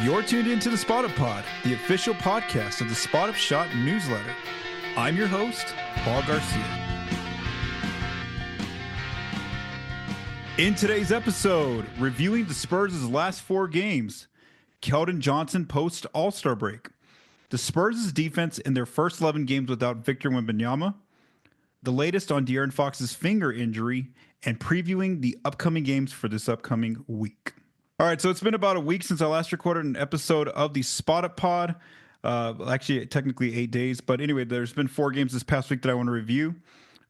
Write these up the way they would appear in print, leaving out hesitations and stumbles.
You're tuned into the Spot Up Pod, the official podcast of the Spot Up Shot newsletter. I'm your host, Paul Garcia. In today's episode, reviewing the Spurs' last 4 games, Keldon Johnson post All-Star break, the Spurs' defense in their first 11 games without Victor Wembanyama, the latest on De'Aaron Fox's finger injury, and previewing the upcoming games for this upcoming week. All right, so it's been about a week since I last recorded an episode of the Spot Up Pod. Actually, technically 8 days, but anyway, there's been 4 games this past week that I want to review.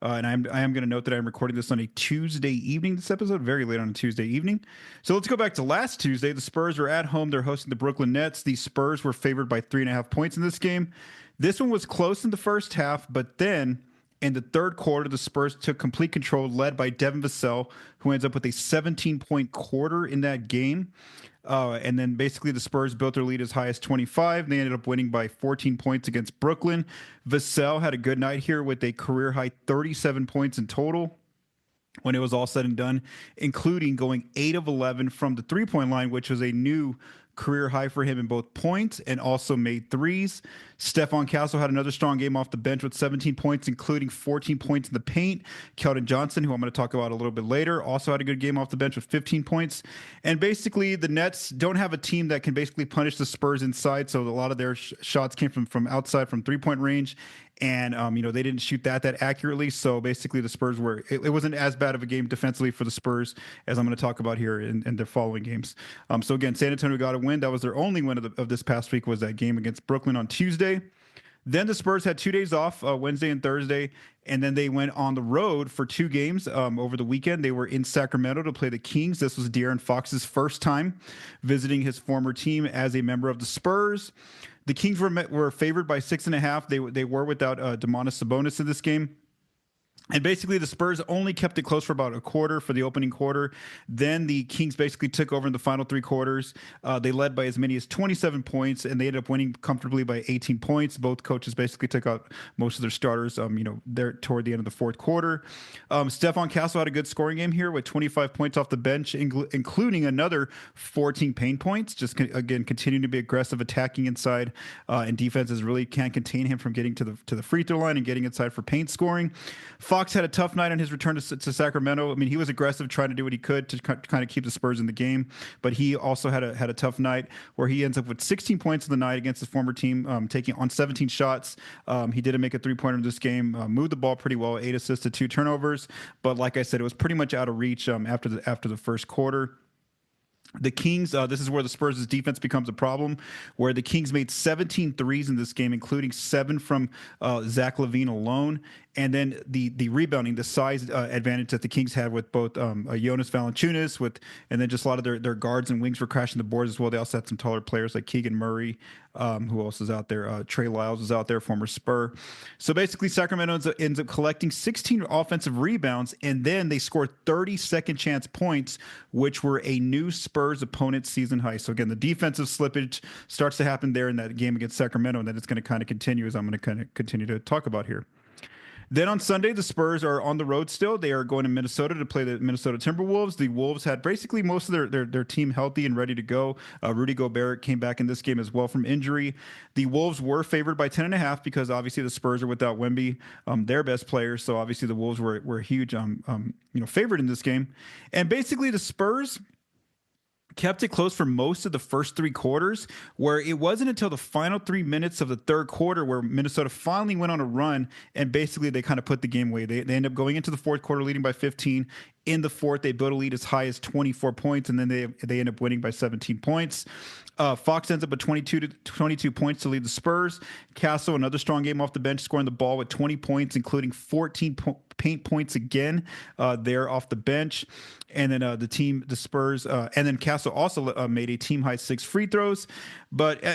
And I am going to note that I'm recording this on a Tuesday evening, this episode, very late on a Tuesday evening. So let's go back to last Tuesday. The Spurs were at home. They're hosting the Brooklyn Nets. The Spurs were favored by 3.5 points in this game. This one was close in the first half, but then in the third quarter, the Spurs took complete control, led by Devin Vassell, who ends up with a 17-point quarter in that game. And then basically the Spurs built their lead as high as 25. They ended up winning by 14 points against Brooklyn. Vassell had a good night here with a career-high 37 points in total when it was all said and done, including going 8 of 11 from the three-point line, which was a new career high for him in both points and also made threes. Stephon Castle had another strong game off the bench with 17 points, including 14 points in the paint. Keldon Johnson, who I'm going to talk about a little bit later, also had a good game off the bench with 15 points. And basically, the Nets don't have a team that can basically punish the Spurs inside, so a lot of their shots came from outside, from three-point range. And, they didn't shoot that accurately. So basically the Spurs it wasn't as bad of a game defensively for the Spurs as I'm going to talk about here in their following games. So again, San Antonio got a win. That was their only win of this past week, was that game against Brooklyn on Tuesday. Then the Spurs had 2 days off, Wednesday and Thursday, and then they went on the road for 2 games over the weekend. They were in Sacramento to play the Kings. This was De'Aaron Fox's first time visiting his former team as a member of the Spurs. The Kings were favored by 6.5. They were without Domantas Sabonis in this game. And basically, the Spurs only kept it close for about a quarter, for the opening quarter. Then the Kings basically took over in the final 3 quarters. They led by as many as 27 points, and they ended up winning comfortably by 18 points. Both coaches basically took out most of their starters, there toward the end of the fourth quarter. Stephon Castle had a good scoring game here with 25 points off the bench, including another 14 paint points. Just, again, continuing to be aggressive, attacking inside, and defenses really can't contain him from getting to the free throw line and getting inside for paint scoring. Fox had a tough night on his return to Sacramento. I mean, he was aggressive, trying to do what he could to kind of keep the Spurs in the game, but he also had a tough night where he ends up with 16 points in the night against his former team, taking on 17 shots. He didn't make a 3-pointer in this game, moved the ball pretty well, 8 assists to 2 turnovers, but like I said, it was pretty much out of reach after the first quarter. The Kings, this is where the Spurs' defense becomes a problem, where the Kings made 17 threes in this game, including 7 from Zach LaVine alone. And then the rebounding, the size advantage that the Kings had with both Jonas Valanciunas, and then just a lot of their guards and wings were crashing the boards as well. They also had some taller players like Keegan Murray, who else is out there? Trey Lyles was out there, former Spur. So basically, Sacramento ends up collecting 16 offensive rebounds, and then they scored 30 second chance points, which were a new Spurs opponent's season high. So again, the defensive slippage starts to happen there in that game against Sacramento, and then it's going to kind of continue, as I'm going to kind of continue to talk about here. Then on Sunday, the Spurs are on the road still. They are going to Minnesota to play the Minnesota Timberwolves. The Wolves had basically most of their team healthy and ready to go. Rudy Gobert came back in this game as well from injury. The Wolves were favored by 10.5 because obviously the Spurs are without Wemby, their best player. So obviously the Wolves were huge, favored in this game. And basically the Spurs kept it close for most of the first 3 quarters, where it wasn't until the final 3 minutes of the third quarter where Minnesota finally went on a run, and basically they kind of put the game away. They end up going into the fourth quarter leading by 15. In the fourth, they built a lead as high as 24 points, and then they end up winning by 17 points. Fox ends up with 22 points to lead the Spurs. Castle, another strong game off the bench, scoring the ball with 20 points, including 14 paint points again there off the bench. And then the Spurs, and then Castle also made a team-high 6 free throws. But,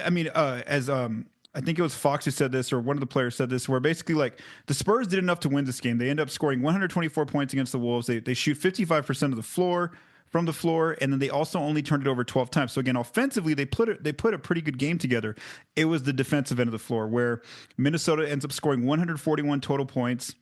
I think it was Fox who said this, or one of the players said this, where basically like the Spurs did enough to win this game. They end up scoring 124 points against the Wolves. They shoot 55% of the floor, from the floor, and then they also only turned it over 12 times. So again, offensively, they put a pretty good game together. It was the defensive end of the floor where Minnesota ends up scoring 141 total points.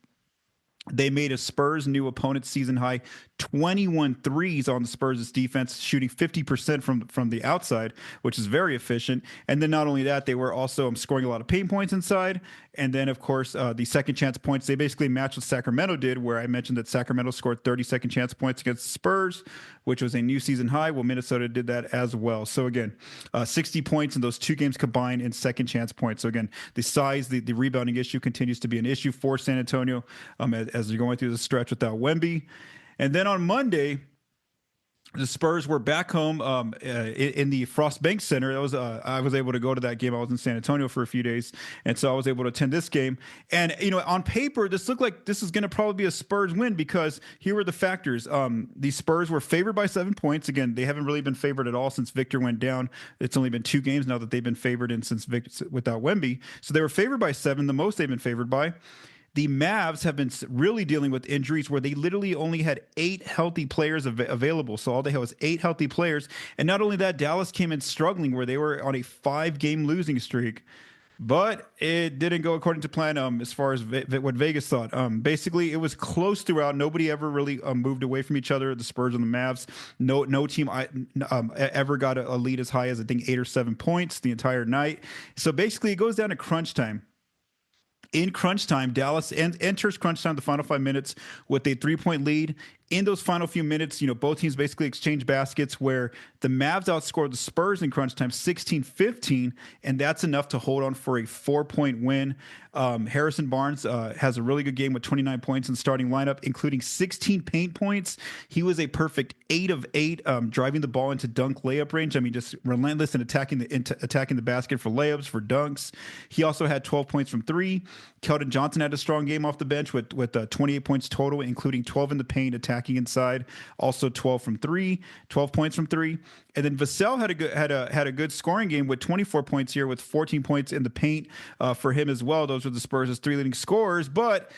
They made a Spurs new opponent season high 21 threes on the Spurs' defense, shooting 50% from the outside, which is very efficient. And then not only that, they were also scoring a lot of paint points inside. And then, of course, the second chance points, they basically matched what Sacramento did, where I mentioned that Sacramento scored 30 second chance points against the Spurs, which was a new season high. Well, Minnesota did that as well. So again, 60 points in those two games combined in second chance points. So again, the size, the rebounding issue continues to be an issue for San Antonio as they're going through the stretch without Wemby. And then on Monday, the Spurs were back home in the Frost Bank Center. That was I was able to go to that game. I was in San Antonio for a few days, and so I was able to attend this game. And on paper, this looked like this is going to probably be a Spurs win because here were the factors. The Spurs were favored by 7 points. Again, they haven't really been favored at all since Victor went down. It's only been 2 games now that they've been favored in since Victor without Wemby. So they were favored by 7, the most they've been favored by. The Mavs have been really dealing with injuries where they literally only had 8 healthy players available. So all they had was 8 healthy players. And not only that, Dallas came in struggling where they were on a 5-game losing streak. But it didn't go according to plan as far as what Vegas thought. Basically, it was close throughout. Nobody ever really moved away from each other, the Spurs and the Mavs. No team ever got a lead as high as, I think, 8 or 7 points the entire night. So basically, it goes down to crunch time. In crunch time, Dallas enters crunch time, the final 5 minutes, with a 3-point lead. In those final few minutes, both teams basically exchange baskets where the Mavs outscored the Spurs in crunch time 16-15, and that's enough to hold on for a 4-point win. Harrison Barnes has a really good game with 29 points in the starting lineup, including 16 paint points. He was a perfect 8 of 8, driving the ball into dunk layup range. I mean, just relentless in attacking the basket for layups, for dunks. He also had 12 points from 3. Keldon Johnson had a strong game off the bench with 28 points total, including 12 in the paint, attacking inside. Also 12 from 3, 12 points from 3. And then Vassell had a good scoring game with 24 points here, with 14 points in the paint for him as well. Those were the Spurs' 3 leading scorers. But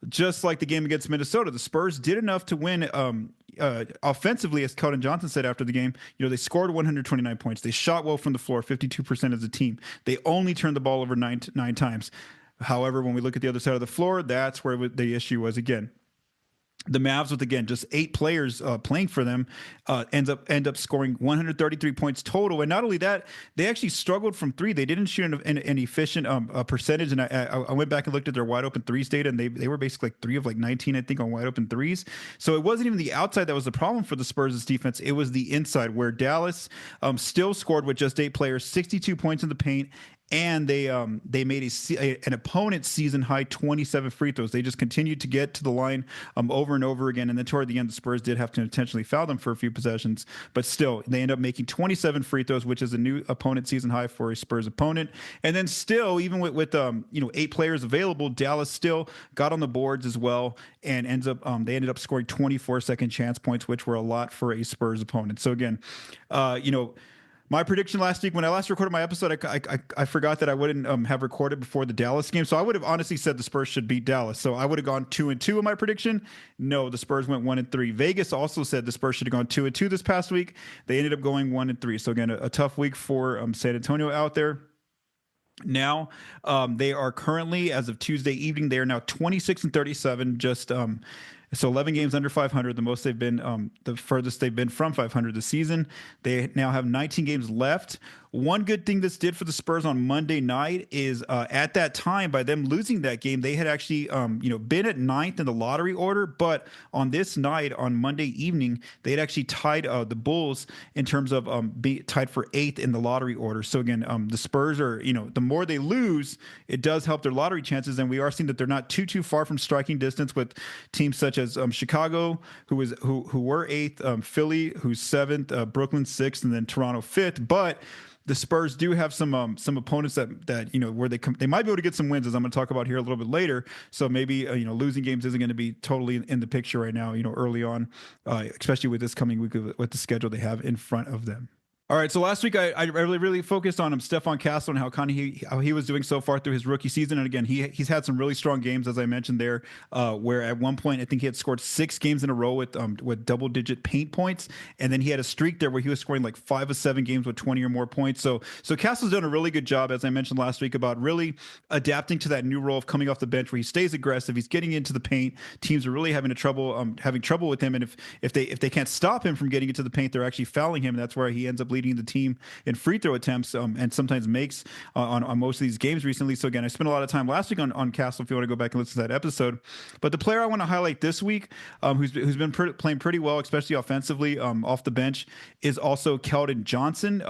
just like the game against Minnesota, the Spurs did enough to win offensively, as Keldon Johnson said after the game. They scored 129 points. They shot well from the floor, 52% as a team. They only turned the ball over nine times. However, when we look at the other side of the floor, that's where the issue was again. The Mavs, with again just 8 players playing for them, end up scoring 133 points total. And not only that, they actually struggled from 3. They didn't shoot an efficient percentage. And I went back and looked at their wide open threes data, and they were basically like 3 of like 19, I think, on wide open threes. So it wasn't even the outside that was the problem for the Spurs' defense. It was the inside, where Dallas still scored with just 8 players, 62 points in the paint. And they made an opponent's season high 27 free throws. They just continued to get to the line over and over again. And then toward the end, the Spurs did have to intentionally foul them for a few possessions. But still, they end up making 27 free throws, which is a new opponent season high for a Spurs opponent. And then still, even with 8 players available, Dallas still got on the boards as well, and they ended up scoring 24 second chance points, which were a lot for a Spurs opponent. So again, my prediction last week, when I last recorded my episode, I forgot that I wouldn't have recorded before the Dallas game. So I would have honestly said the Spurs should beat Dallas. So I would have gone 2-2 in my prediction. No, the Spurs went 1-3. Vegas also said the Spurs should have gone 2-2 this past week. They ended up going 1-3. So again, a tough week for San Antonio out there. Now, they are currently, as of Tuesday evening, they are now 26-37, just so 11 games under 500, the most they've been, the furthest they've been from 500 this season. They now have 19 games left. One good thing this did for the Spurs on Monday night is at that time, by them losing that game, they had actually been at 9th in the lottery order. But on this night, on Monday evening, they had actually tied the Bulls in terms of being tied for 8th in the lottery order. So again, the Spurs are, the more they lose, it does help their lottery chances. And we are seeing that they're not too far from striking distance with teams such as Chicago, who were 8th, Philly, who's 7th, Brooklyn 6th, and then Toronto 5th. But the Spurs do have some opponents that where they might be able to get some wins, as I'm going to talk about here a little bit later. So maybe losing games isn't going to be totally in the picture right now. Early on, especially with this coming week with the schedule they have in front of them. All right, so last week I really focused on Stephon Castle and how he was doing so far through his rookie season. And again, he's had some really strong games, as I mentioned there, where at one point I think he had scored 6 games in a row with double-digit paint points, and then he had a streak there where he was scoring like 5 of 7 games with 20 or more points. So Castle's done a really good job, as I mentioned last week, about really adapting to that new role of coming off the bench where he stays aggressive, he's getting into the paint. Teams are really having trouble with him, and if they can't stop him from getting into the paint, they're actually fouling him. And that's where he ends up leading the team in free throw attempts, and sometimes makes on most of these games recently. So again, I spent a lot of time last week on Castle, if you want to go back and listen to that episode. But the player I want to highlight this week, who's been playing pretty well, especially offensively, off the bench, is also Keldon Johnson.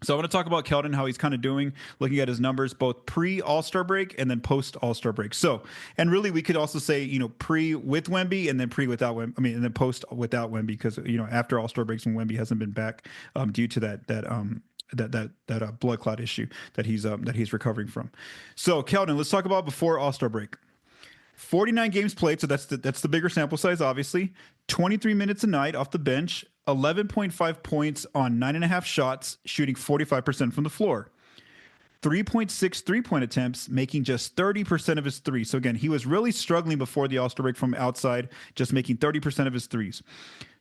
So I want to talk about Keldon, how he's kind of doing, looking at his numbers, both pre-All-Star break and then post-All-Star break. So, and really we could also say, pre with Wemby and then pre without Wemby. I mean, and then post without Wemby, because, after All-Star breaks when Wemby hasn't been back, due to that blood clot issue that he's recovering from. So Keldon, let's talk about before All-Star break. 49 games played, so that's the bigger sample size, obviously. 23 minutes a night off the bench, 11.5 points on 9.5 shots, shooting 45% from the floor. 3.6 three-point attempts, making just 30% of his threes. So again, he was really struggling before the All-Star break from outside, just making 30% of his threes.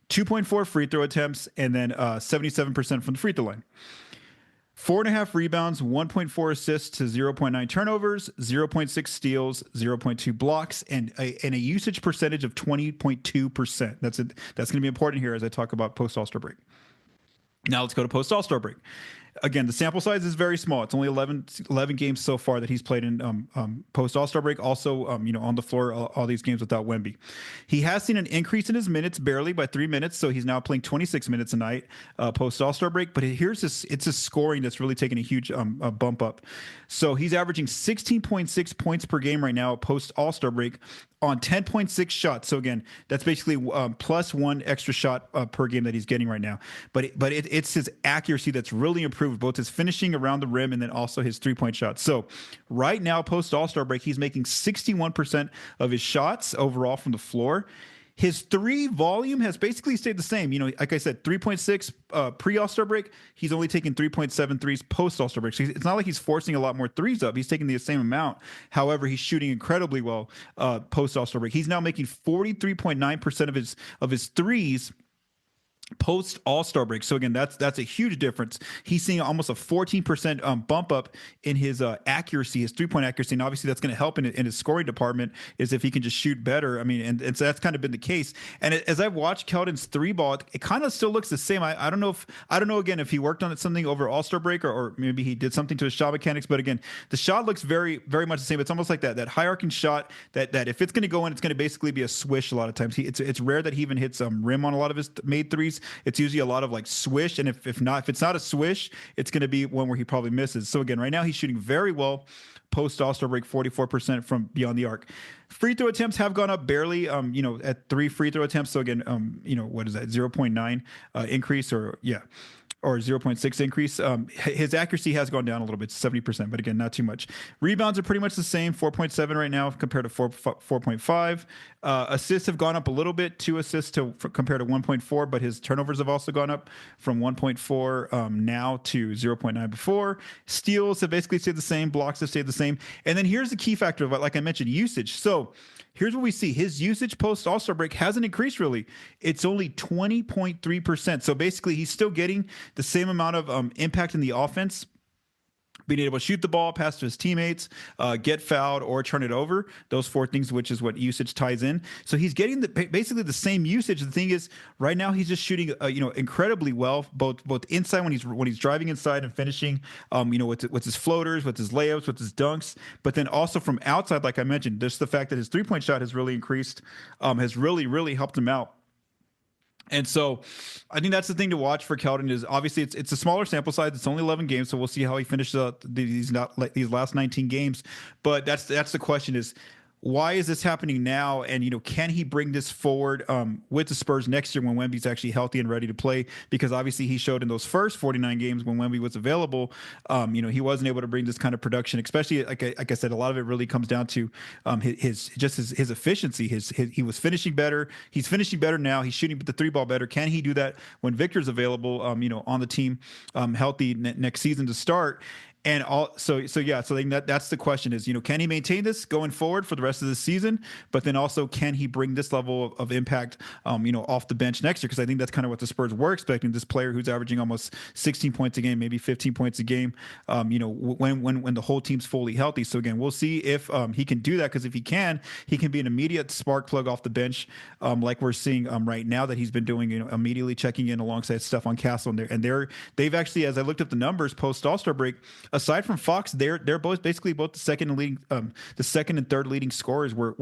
2.4 free throw attempts, and then 77% from the free throw line. 4.5 rebounds, 1.4 assists to 0.9 turnovers, 0.6 steals, 0.2 blocks, and a usage percentage of 20.2%. That's going to be important here as I talk about post All-Star break. Now let's go to post All-Star break. Again, the sample size is very small. It's only 11 games so far that he's played in post All-Star break. Also, on the floor all these games without Wemby. He has seen an increase in his minutes, barely by 3 minutes. So he's now playing 26 minutes a night post All-Star break. But it's his scoring that's really taken a huge bump up. So he's averaging 16.6 points per game right now post All-Star break on 10.6 shots. So again, that's basically plus 1 extra shot per game that he's getting right now. But it's his accuracy that's really improved, both his finishing around the rim and then also his 3-point shots. So right now, post All-Star break, he's making 61% of his shots overall from the floor. His 3 volume has basically stayed the same. Like I said, 3.6 pre-All-Star break. He's only taking 3.7 threes post-All-Star break. So it's not like he's forcing a lot more threes up. He's taking the same amount. However, he's shooting incredibly well post-All-Star break. He's now making 43.9% of his threes post All-Star break. So again, that's a huge difference. He's seeing almost a 14% bump up in his accuracy, his 3-point accuracy, and obviously that's going to help in his scoring department is if he can just shoot better. I mean, and so that's kind of been the case. And as I've watched Keldon's 3 ball, it kind of still looks the same. I don't know again if he worked on it something over All-Star break or maybe he did something to his shot mechanics. But again, the shot looks very very much the same. It's almost like that hierarchy shot that if it's going to go in, it's going to basically be a swish a lot of times. It's rare that he even hits rim on a lot of his made threes. It's usually a lot of like swish, and if it's not a swish, it's going to be one where he probably misses. So again, right now he's shooting very well post All-Star break, 44% from beyond the arc. Free throw attempts have gone up barely, at 3 free throw attempts. So again, what is that, 0.9 increase or 0.6 increase. His accuracy has gone down a little bit, 70%, but again, not too much. Rebounds are pretty much the same, 4.7 right now compared to 4.5. Assists have gone up a little bit, 2 assists compared to 1.4, but his turnovers have also gone up from 1.4 now to 0.9 before. Steals have basically stayed the same, blocks have stayed the same. And then here's the key factor of, like I mentioned, usage. So here's what we see. His usage post All-Star break hasn't increased really. It's only 20.3%. So basically he's still getting the same amount of impact in the offense, being able to shoot the ball, pass to his teammates, get fouled, or turn it over. Those 4 things, which is what usage ties in. So he's getting basically the same usage. The thing is, right now he's just shooting, incredibly well, both inside when he's driving inside and finishing, with his floaters, with his layups, with his dunks. But then also from outside, like I mentioned, just the fact that his 3-point shot has really increased, has really really helped him out. And so I think that's the thing to watch for Keldon is obviously it's a smaller sample size. It's only 11 games. So we'll see how he finishes up these last 19 games. But that's the question is, why is this happening now? And, can he bring this forward with the Spurs next year when Wemby's actually healthy and ready to play? Because obviously he showed in those first 49 games when Wemby was available, he wasn't able to bring this kind of production, especially like I said, a lot of it really comes down to his efficiency. He was finishing better. He's finishing better now. He's shooting the three ball better. Can he do that when Victor's available, on the team, healthy next season to start? And that's the question is, can he maintain this going forward for the rest of the season? But then also, can he bring this level of impact, off the bench next year? Because I think that's kind of what the Spurs were expecting. This player who's averaging almost 16 points a game, maybe 15 points a game, when the whole team's fully healthy. So again, we'll see if he can do that. Because if he can be an immediate spark plug off the bench, like we're seeing right now that he's been doing, immediately checking in alongside Stephon Castle. They've actually, as I looked up the numbers post All-Star break, aside from Fox, they're both the second and third leading scorers. Where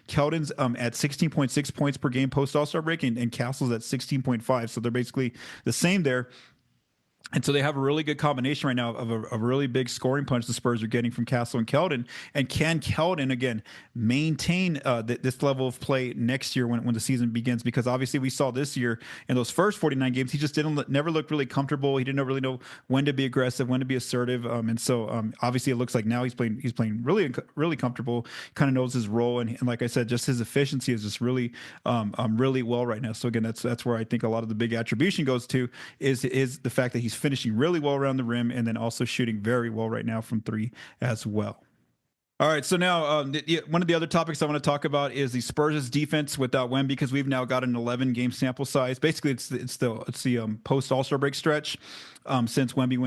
Keldon's at 16.6 points per game post All-Star break, and Castle's at 16.5. So they're basically the same there. And so they have a really good combination right now of a really big scoring punch the Spurs are getting from Castle and Keldon. And can Keldon, again, maintain this level of play next year when the season begins? Because obviously we saw this year in those first 49 games, he just never looked really comfortable. He didn't really know when to be aggressive, when to be assertive. And so obviously it looks like now he's playing really, really comfortable, kind of knows his role. And like I said, just his efficiency is just really, really well right now. So again, that's where I think a lot of the big attribution goes to is the fact that he's finishing really well around the rim and then also shooting very well right now from three as well. All right, so now one of the other topics I want to talk about is the Spurs' defense without Wemby, because we've now got an 11-game sample size. Basically, it's the post All-Star break stretch since Wemby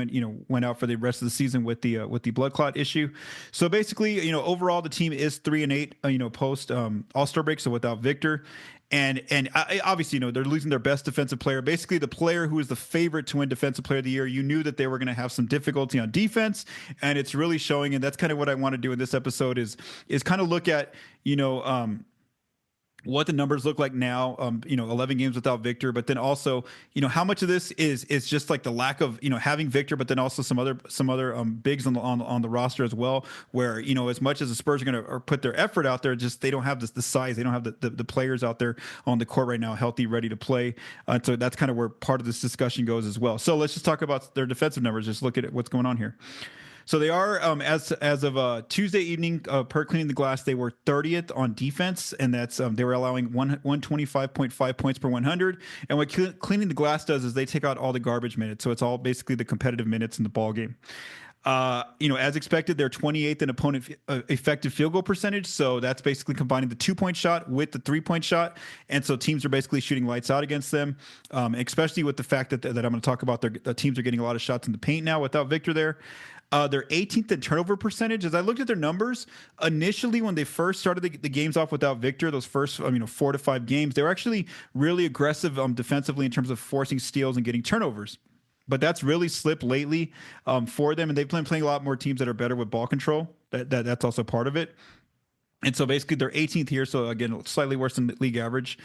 went out for the rest of the season with the blood clot issue. So basically, overall the team is 3-8, post All-Star break, so without Victor. And obviously, they're losing their best defensive player. Basically, the player who is the favorite to win Defensive Player of the Year. You knew that they were going to have some difficulty on defense, and it's really showing. And that's kind of what I want to do in this episode is kind of look at, what the numbers look like now, 11 games without Victor, but then also, how much of this is just like the lack of, having Victor, but then also some other bigs on the roster as well, where, as much as the Spurs are going to put their effort out there, just they don't have the size, they don't have the players out there on the court right now, healthy, ready to play. So that's kind of where part of this discussion goes as well. So let's just talk about their defensive numbers. Just look at what's going on here. So they are, as of Tuesday evening, per Cleaning the Glass, they were 30th on defense, and that's they were allowing 125.5 points per 100. And what Cleaning the Glass does is they take out all the garbage minutes, so it's all basically the competitive minutes in the ball game. As expected, they're 28th in opponent effective field goal percentage. So that's basically combining the 2-point shot with the 3-point shot. And so teams are basically shooting lights out against them, especially with the fact that I'm going to talk about the teams are getting a lot of shots in the paint now without Victor there. They're 18th in turnover percentage. As I looked at their numbers, initially when they first started the games off without Victor, those first 4 to 5 games, they were actually really aggressive defensively in terms of forcing steals and getting turnovers. But that's really slipped lately for them, and they've been playing a lot more teams that are better with ball control. That's also part of it. And so basically they're 18th here, so again slightly worse than the league average.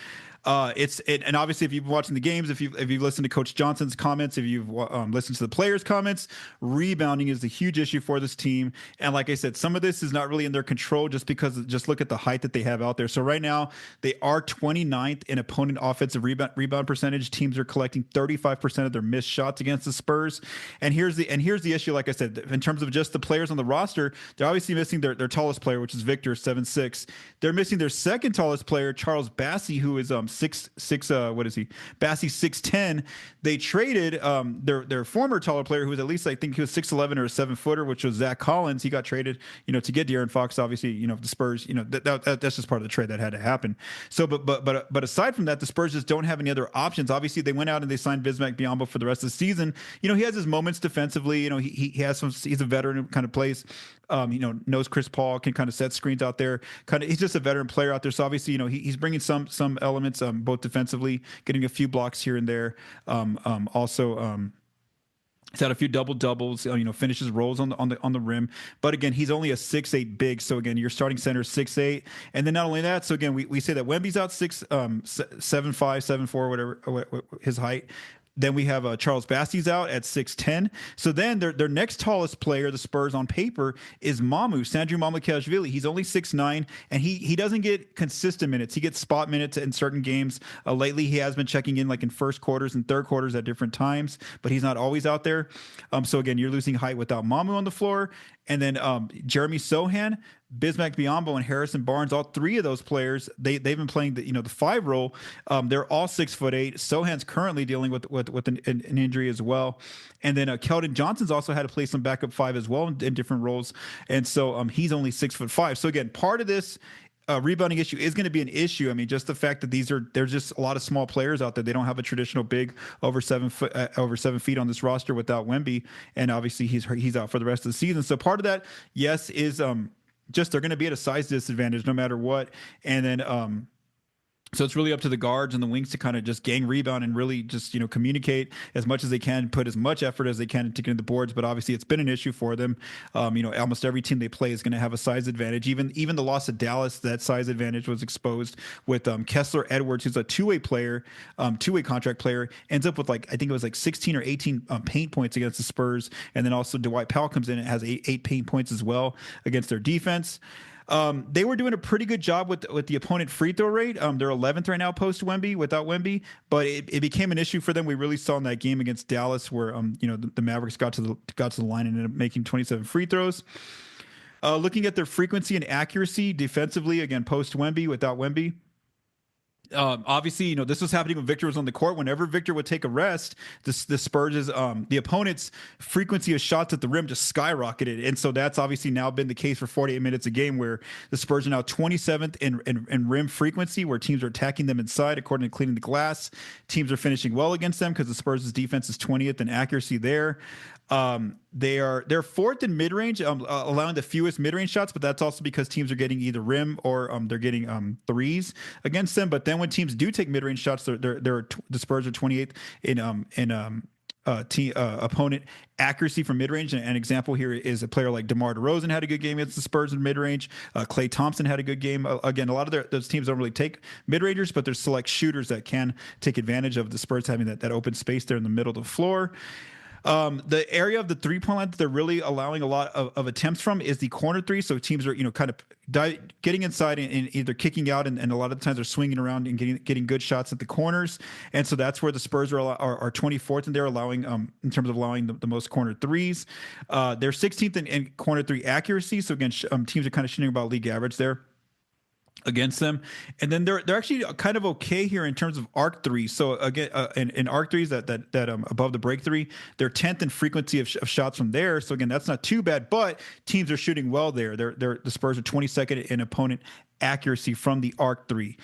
And obviously if you've been watching the games, if you've listened to Coach Johnson's comments, if you've listened to the players' comments, rebounding is a huge issue for this team. And like I said, some of this is not really in their control just look at the height that they have out there. So right now they are 29th in opponent offensive rebound percentage. Teams are collecting 35% of their missed shots against the Spurs. And here's the issue. Like I said, in terms of just the players on the roster, they're obviously missing their tallest player, which is Victor, 7'6". They're missing their second tallest player, Charles Bassey, who is 6'6". What is he? Bassey 6'10". They traded their former taller player, who was at least, I think he was 6'11" or a 7-footer, which was Zach Collins. He got traded, to get De'Aaron Fox. Obviously, the Spurs, that's just part of the trade that had to happen. So, but aside from that, the Spurs just don't have any other options. Obviously, they went out and they signed Bismack Biyombo for the rest of the season. He has his moments defensively. He has some. He's a veteran who kind of plays. Knows Chris Paul, can kind of set screens out there. He's just a veteran player out there. So obviously, he's bringing some elements, both defensively, getting a few blocks here and there. Also, he's had a few double doubles. Finishes rolls on the rim. But again, he's only a 6'8" big. So again, your starting center is 6'8", and then not only that. So again, we say that Wemby's out 7'5", 7'4", whatever his height. Then we have Charles Bassey's out at 6'10". So then their next tallest player, the Spurs on paper, is Sandro Mamukelashvili. He's only 6'9", and he doesn't get consistent minutes. He gets spot minutes in certain games. Lately, he has been checking in like in first quarters and third quarters at different times, but he's not always out there. So again, you're losing height without Mamu on the floor. And then Jeremy Sohan, Bismack Biyombo, and Harrison Barnes, all three of those players, they've been playing the 5 role. They're all 6'8". Sohan's currently dealing with an injury as well. And then Keldon Johnson's also had to play some backup 5 as well in different roles. And so he's only 6'5". So again, part of this rebounding issue is going to be an issue. I mean, just the fact that there's just a lot of small players out there. They don't have a traditional big over 7 feet on this roster without Wemby, and obviously he's out for the rest of the season. So part of that, yes, is just they're going to be at a size disadvantage no matter what. And then so it's really up to the guards and the wings to kind of just gang rebound and really just, communicate as much as they can, put as much effort as they can to get the boards. But obviously it's been an issue for them. Almost every team they play is going to have a size advantage. Even the loss of Dallas, that size advantage was exposed with Kessler Edwards, who's a two-way player, two-way contract player, ends up with I think it was 16 or 18 paint points against the Spurs. And then also Dwight Powell comes in and has eight paint points as well against their defense. They were doing a pretty good job with the opponent free throw rate. They're 11th right now post Wemby, without Wemby, but it became an issue for them. We really saw in that game against Dallas where the Mavericks got to the line and ended up making 27 free throws. Looking at their frequency and accuracy defensively, again post Wemby, without Wemby. Obviously, this was happening when Victor was on the court. Whenever Victor would take a rest, the Spurs' the opponent's frequency of shots at the rim just skyrocketed, and so that's obviously now been the case for 48 minutes a game, where the Spurs are now 27th in rim frequency, where teams are attacking them inside. According to Cleaning the Glass, teams are finishing well against them because the Spurs' defense is 20th in accuracy there. They're fourth in mid range, allowing the fewest mid range shots, but that's also because teams are getting either rim or they're getting threes against them. But then when teams do take mid range shots, the Spurs are 28th in opponent accuracy from mid range. And an example here is a player like DeMar DeRozan had a good game against the Spurs in mid range. Klay Thompson had a good game. Again, a lot of those teams don't really take mid rangers, but there's select shooters that can take advantage of the Spurs having that open space there in the middle of the floor. The area of the 3-point line that they're really allowing a lot of attempts from is the corner three. So teams are, kind of getting inside and either kicking out, and a lot of the times they're swinging around and getting good shots at the corners. And so that's where the Spurs are 24th, and they're allowing, in terms of allowing the most corner threes. They're 16th in corner three accuracy. So again, teams are kind of shooting about league average there against them. And then they're actually kind of okay here in terms of arc threes. So again, in arc threes that above the break three, they're 10th in frequency of shots from there. So again, that's not too bad, but teams are shooting well there. The Spurs are 22nd in opponent accuracy from the arc three.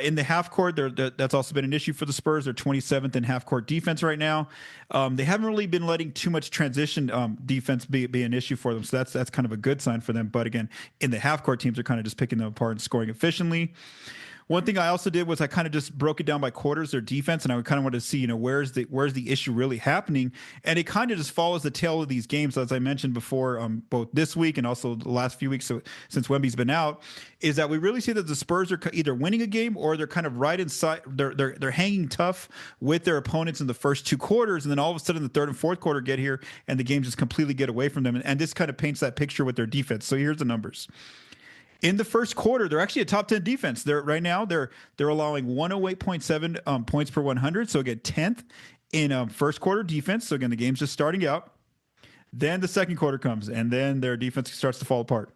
In the half court, that's also been an issue for the Spurs. They're 27th in half court defense right now. They haven't really been letting too much transition defense be an issue for them. So that's kind of a good sign for them. But again, in the half court, teams are kind of just picking them apart and scoring efficiently. One thing I also did was I kind of just broke it down by quarters, their defense, and I kind of wanted to see, where's the issue really happening, and it kind of just follows the tail of these games, as I mentioned before, both this week and also the last few weeks since Wemby's been out, is that we really see that the Spurs are either winning a game or they're kind of right inside, they're hanging tough with their opponents in the first two quarters, and then all of a sudden the third and fourth quarter get here and the games just completely get away from them, and this kind of paints that picture with their defense. So here's the numbers. In the first quarter, they're actually a top 10 defense. They're allowing 108.7 points per 100. So again, 10th in first quarter defense. So again, the game's just starting out. Then the second quarter comes, and then their defense starts to fall apart.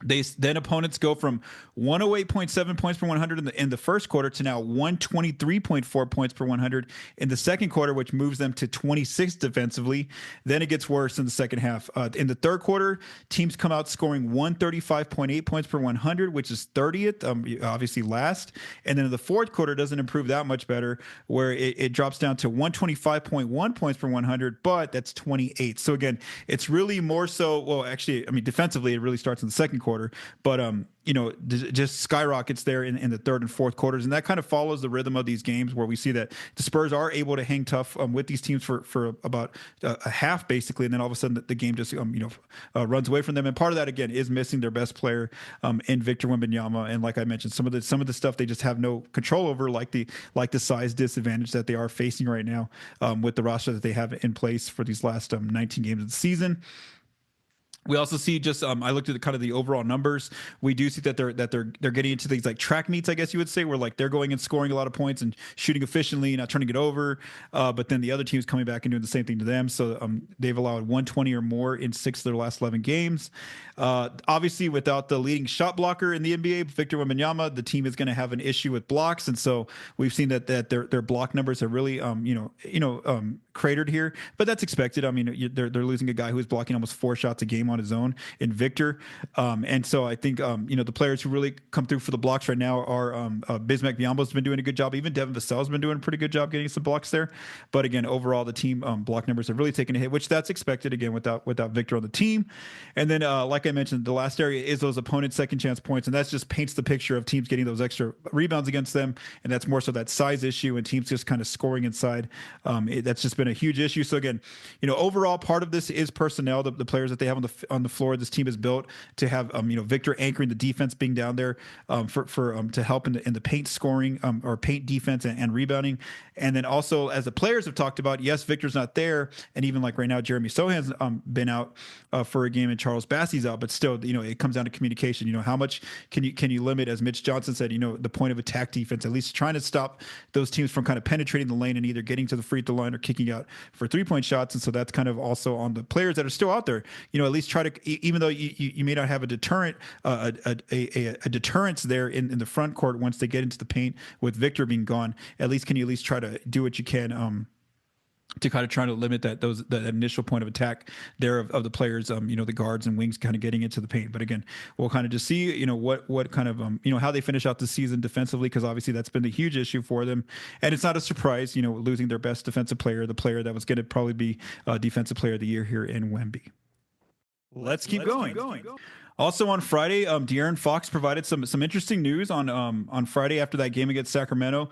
Then opponents go from 108.7 points per 100 in the first quarter to now 123.4 points per 100 in the second quarter, which moves them to 26th defensively. Then it gets worse in the second half. In the third quarter, teams come out scoring 135.8 points per 100, which is 30th, obviously last. And then in the fourth quarter, doesn't improve that much better, where it drops down to 125.1 points per 100, but that's 28th. So again, it's really more so, well, actually, I mean, defensively, it really starts in the second quarter. quarter, but just skyrockets there in the third and fourth quarters, and that kind of follows the rhythm of these games where we see that the Spurs are able to hang tough with these teams for about a half basically, and then all of a sudden the game just runs away from them. And part of that again is missing their best player in Victor Wembanyama, and like I mentioned, some of the stuff they just have no control over, like the size disadvantage that they are facing right now with the roster that they have in place for these last 19 games of the season. We also see just I looked at kind of the overall numbers. We do see that they're getting into these like track meets, I guess you would say, where like they're going and scoring a lot of points and shooting efficiently, not turning it over. But then the other team's coming back and doing the same thing to them. So they've allowed 120 or more in 6 of their last 11 games. Obviously, without the leading shot blocker in the NBA, Victor Wembanyama, the team is going to have an issue with blocks, and so we've seen that their block numbers are really cratered here. But that's expected. I mean, they're losing a guy who is blocking almost 4 shots a game on his own in Victor. And so I think, the players who really come through for the blocks right now are Bismack Biyombo's been doing a good job. Even Devin Vassell's been doing a pretty good job getting some blocks there. But again, overall, the team block numbers have really taken a hit, which that's expected again without Victor on the team. And then, like I mentioned, the last area is those opponents' second chance points. And that just paints the picture of teams getting those extra rebounds against them. And that's more so that size issue and teams just kind of scoring inside. That's just been a huge issue. So again, overall part of this is personnel, the players that they have on the floor. This team is built to have Victor anchoring the defense, being down there to help in the paint scoring or paint defense and rebounding. And then also, as the players have talked about, yes, Victor's not there, and even like right now, Jeremy Sohan's been out for a game and Charles Bassey's out, but still, it comes down to communication. How much can you limit, as Mitch Johnson said, the point of attack defense, at least trying to stop those teams from kind of penetrating the lane and either getting to the free throw line or kicking out for 3-point shots. And so that's kind of also on the players that are still out there, at least try to, even though you may not have a deterrent, a deterrence there in the front court once they get into the paint with Victor being gone, at least can you at least try to do what you can to kind of try to limit that initial point of attack there of the players, the guards and wings kind of getting into the paint. But again, we'll kind of just see, what kind of, how they finish out the season defensively, because obviously that's been the huge issue for them. And it's not a surprise, losing their best defensive player, the player that was going to probably be defensive player of the year here in Wemby. Let's keep going. Also on Friday, De'Aaron Fox provided some interesting news on Friday after that game against Sacramento.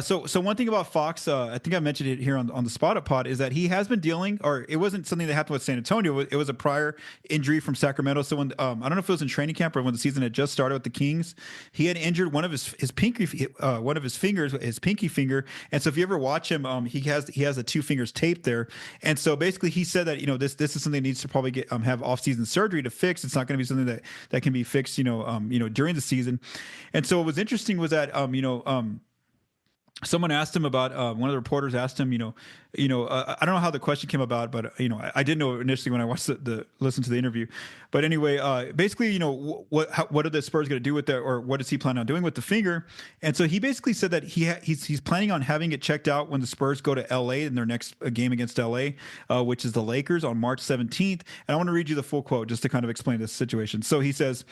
So one thing about Fox, I think I mentioned it here on the Spotted Pod, is that he has been dealing, or it wasn't something that happened with San Antonio. It was a prior injury from Sacramento. So when I don't know if it was in training camp or when the season had just started with the Kings, he had injured one of his pinky fingers, his pinky finger. And so if you ever watch him, he has the 2 fingers taped there. And so basically he said that this is something that needs to probably get have off-season surgery to fix. It's not going to be something that can be fixed, during the season. And so what was interesting was that, someone asked him about, one of the reporters asked him, I don't know how the question came about, but, I didn't know initially when I watched listened to the interview. But anyway, basically, what are the Spurs going to do with that, or what does he plan on doing with the finger? And so he basically said that he's planning on having it checked out when the Spurs go to LA in their next game against LA, which is the Lakers on March 17th. And I want to read you the full quote just to kind of explain this situation. So he says,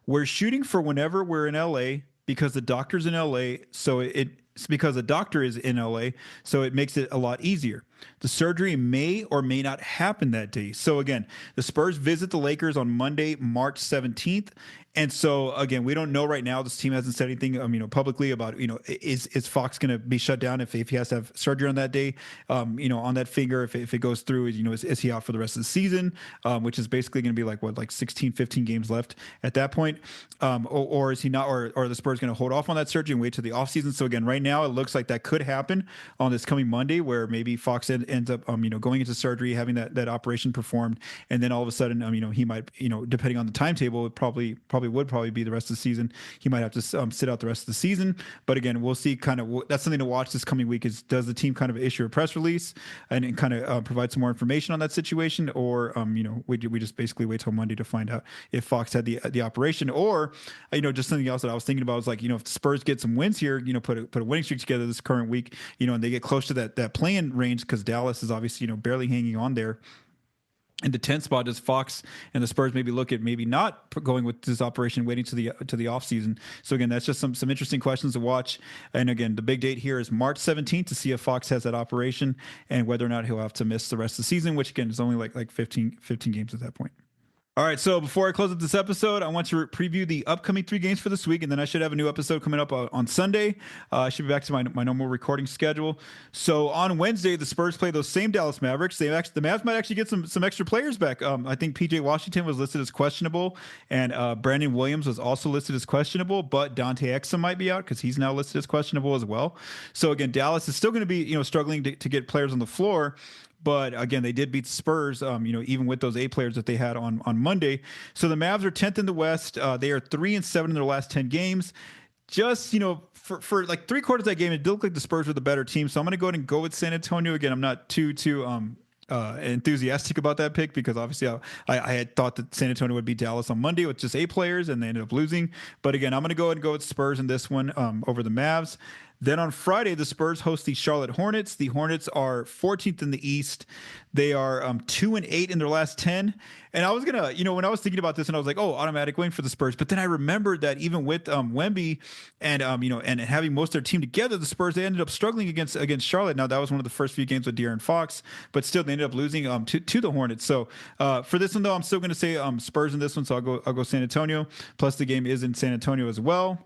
"We're shooting for whenever we're in LA because the doctor's in LA, so it's because the doctor is in LA, so it makes it a lot easier. The surgery may or may not happen that day." So again, the Spurs visit the Lakers on Monday, March 17th. And so again, we don't know right now. This team hasn't said anything, publicly about, is Fox going to be shut down if he has to have surgery on that day, on that finger, if it goes through, is he out for the rest of the season, which is basically going to be like 16, 15 games left at that point. Or is he not, or are the Spurs going to hold off on that surgery and wait till the offseason? So again, right now it looks like that could happen on this coming Monday, where maybe Fox ends up, going into surgery, having that operation performed. And then all of a sudden, he might, depending on the timetable, it probably would be the rest of the season. He might have to sit out the rest of the season. But again, we'll see. Kind of that's something to watch this coming week. Is does the team kind of issue a press release and kind of provide some more information on that situation, or we just basically wait till Monday to find out if Fox had the operation, or just something else that I was thinking about was like, if the Spurs get some wins here, put a winning streak together this current week, and they get close to that play-in range, because Dallas is obviously barely hanging on there. In the 10th spot, does Fox and the Spurs maybe look at maybe not going with this operation, waiting to the offseason? So again, that's just some interesting questions to watch. And again, the big date here is March 17th to see if Fox has that operation and whether or not he'll have to miss the rest of the season, which again is only like 15 games at that point. All right, so before I close up this episode, I want to preview the upcoming 3 games for this week, and then I should have a new episode coming up on Sunday. I should be back to my normal recording schedule. So on Wednesday, the Spurs play those same Dallas Mavericks. The Mavs might actually get some extra players back. I think PJ Washington was listed as questionable, and Brandon Williams was also listed as questionable, but Dante Exum might be out because he's now listed as questionable as well. So again, Dallas is still going to be struggling to get players on the floor. But again, they did beat the Spurs, even with those 8 players that they had on Monday. So the Mavs are 10th in the West. They are 3-7 in their last 10 games. Just, for like 3/4 of that game, it did look like the Spurs were the better team. So I'm going to go ahead and go with San Antonio. Again, I'm not too enthusiastic about that pick because obviously I had thought that San Antonio would beat Dallas on Monday with just 8 players, and they ended up losing. But again, I'm going to go ahead and go with Spurs in this one over the Mavs. Then on Friday, the Spurs host the Charlotte Hornets. The Hornets are 14th in the East. They are 2-8 in their last 10. And I was gonna, when I was thinking about this, and I was like, oh, automatic win for the Spurs. But then I remembered that even with Wemby and and having most of their team together, the Spurs, they ended up struggling against Charlotte. Now that was one of the first few games with De'Aaron Fox, but still they ended up losing to the Hornets. So for this one though, I'm still gonna say Spurs in this one. So I'll go San Antonio. Plus the game is in San Antonio as well.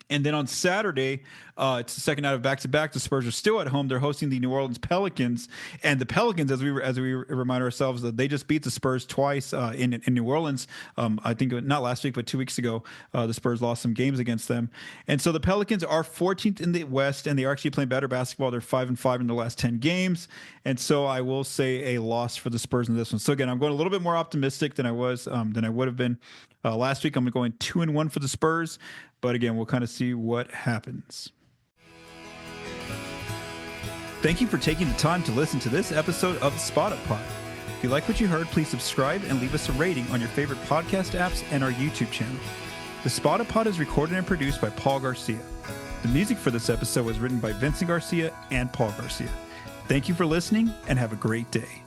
And then on Saturday, it's the second night of back-to-back. The Spurs are still at home. They're hosting the New Orleans Pelicans, and the Pelicans, as we remind ourselves, that they just beat the Spurs twice in New Orleans. I think not last week, but 2 weeks ago, the Spurs lost some games against them. And so the Pelicans are 14th in the West, and they are actually playing better basketball. They're 5-5 in the last 10 games, and so I will say a loss for the Spurs in this one. So again, I'm going a little bit more optimistic than I would have been last week. I'm going 2-1 for the Spurs. But again, we'll kind of see what happens. Thank you for taking the time to listen to this episode of the Spot Up Pod. If you like what you heard, please subscribe and leave us a rating on your favorite podcast apps and our YouTube channel. The Spot Up Pod is recorded and produced by Paul Garcia. The music for this episode was written by Vincent Garcia and Paul Garcia. Thank you for listening and have a great day.